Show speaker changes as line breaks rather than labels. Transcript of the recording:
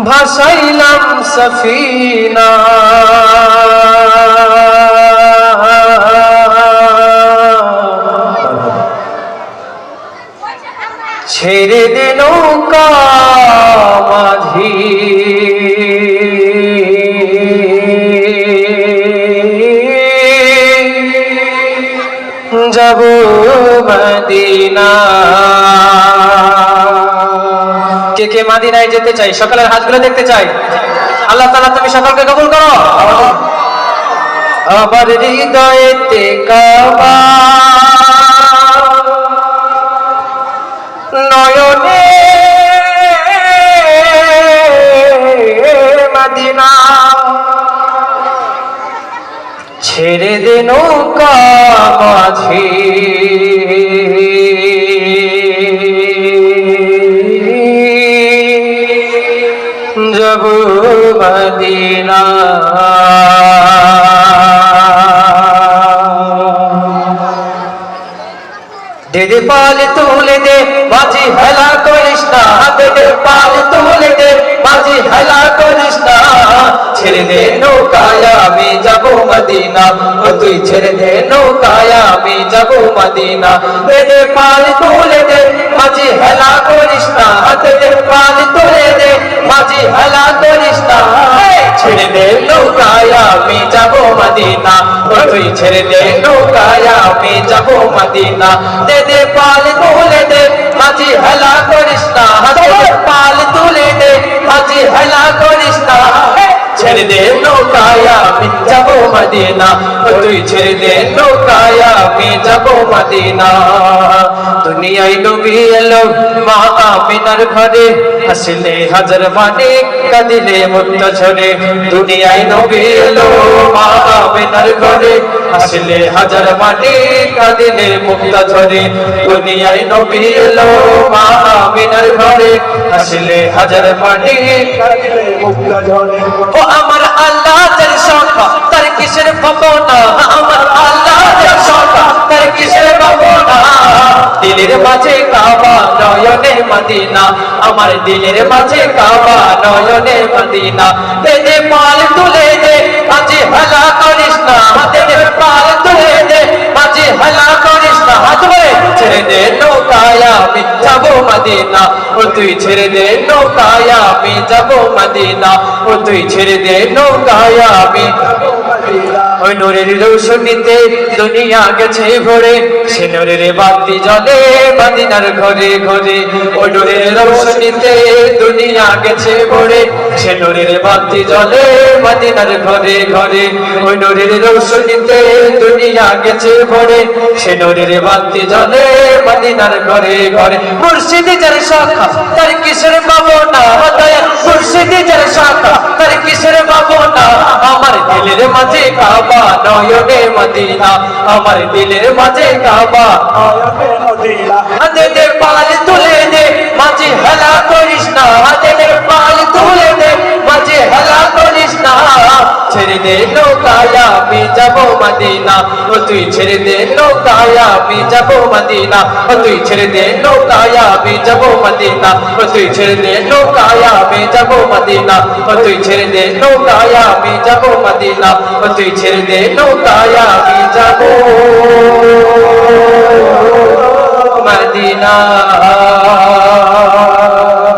ভাসাইলাম সফিনা ছেড়ে দে নৌকা মাঝি যাব মদিনা। কে কে মদিনায় যেতে চাই? সকালের হাতগুলো দেখতে চাই। আল্লাহ তাআলা তুমি সকলকে কবুল করো। আমার হৃদয়েতে কাবা, নয়নে মদিনা, ছেড়ে দে নৌকা মাঝি যাব মদিনা। দে পাল তুলে দে মাঝি হেলা করিস না, দে পাল তুলে দে মাঝি হেলা করিস না, ছেড়ে দে নৌকায় আমি যাব মদিনা, ও তুই ছেড়ে দে নৌকায় আমি যাব মদিনা। দে পাল তুলে দে মাঝি হেলা করিস না, দে পাল তুলে দে মাঝি হেলা করিস না, ছেড়ে দে নৌকায় আমি যাব মদিনা, ও তুই ছেড়ে দে নৌকায় আমি যাব মদিনা। দে পাল তুলে দে মাঝি হেলা করিস না, পাল তুলে দে মাঝি হেলা করিস না, ছেড়ে দে নৌকায় আমি যাব মদিনা, ও তুই ছেড়ে দে নৌকায় আমি যাব মদিনা। দুনিয়ায় নবী এলো মা আমিনার ঘরে, হাসলে হাজার মানে কাঁদিলে মুক্তা ঝরে। দুনিয়ায় নবী এলো মা আমিনার ঘরে, হাসলে হাজার মানে কাঁদিলে মুক্তা ঝরে। দুনিয়ায় নবী এলো মা আমিনার ঘরে, হাসলে হাজার মানে কাঁদিলে মুক্তা ঝরে। ও আমার আল্লাহ যার সংখ্যা তার কিসের ভাবনা, আমার আল্লাহ যার সংখ্যা তার কিসের ভাবনা। দিলের মাঝে কাবা নয়নে মদিনা, আমার দিলের মাঝে কাবা নয়নে মদিনা। দে পাল তুলে দে মাঝি হেলা করিস না, দে পাল তুলে দে মাঝি হেলা করিস না, ছেড়ে দে নৌকায় আমি যাব মদিনা, ও তুই ছেড়ে দে নৌকায় আমি যাব মদিনা, ও তুই ছেড়ে দে নৌকায় আমি। ওই নূরের রৌশনীতে দুনিয়া গেছে ভরে, সে নূরের বাতি জ্বলে মদিনার ঘরে ঘরে। ওই নূরের রৌশনীতে দুনিয়া গেছে ভরে, সে নূরের বাতি জ্বলে মদিনার ঘরে ঘরে। ওই নূরের রৌশনীতে দুনিয়া গেছে ভরে, সে নূরের বাতি জ্বলে মদিনার ঘরে ঘরে। মুর্শিদি যার শাখা তার কিসের ভাবনা, মুর্শিদি যার শাখা তার কিসের ভাবনা। আমার দিলের মাঝে কাবা নয়নে মদিনা, আমার দিলের মাঝে কাবা নয়নে মদিনা। দে পাল তুলে দে মাঝি হেলা করিস না, দে পাল তুলে দে মাঝি হেলা করিস না, ছেড়ে দে নৌকায় আমি যাব মদিনা, ও তুই ছেড়ে দে নৌকায় আমি যাব মদিনা, ও তুই ছেড়ে দে নৌকায় আমি যাব মদিনা, ও তুই ছেড়ে দে নৌকায় আমি যাব মদিনা, ও তুই ছেড়ে দে নৌকায় আমি যাব মদিনা, ও তুই ছেড়ে দে নৌকায় আমি যাব মদিনা।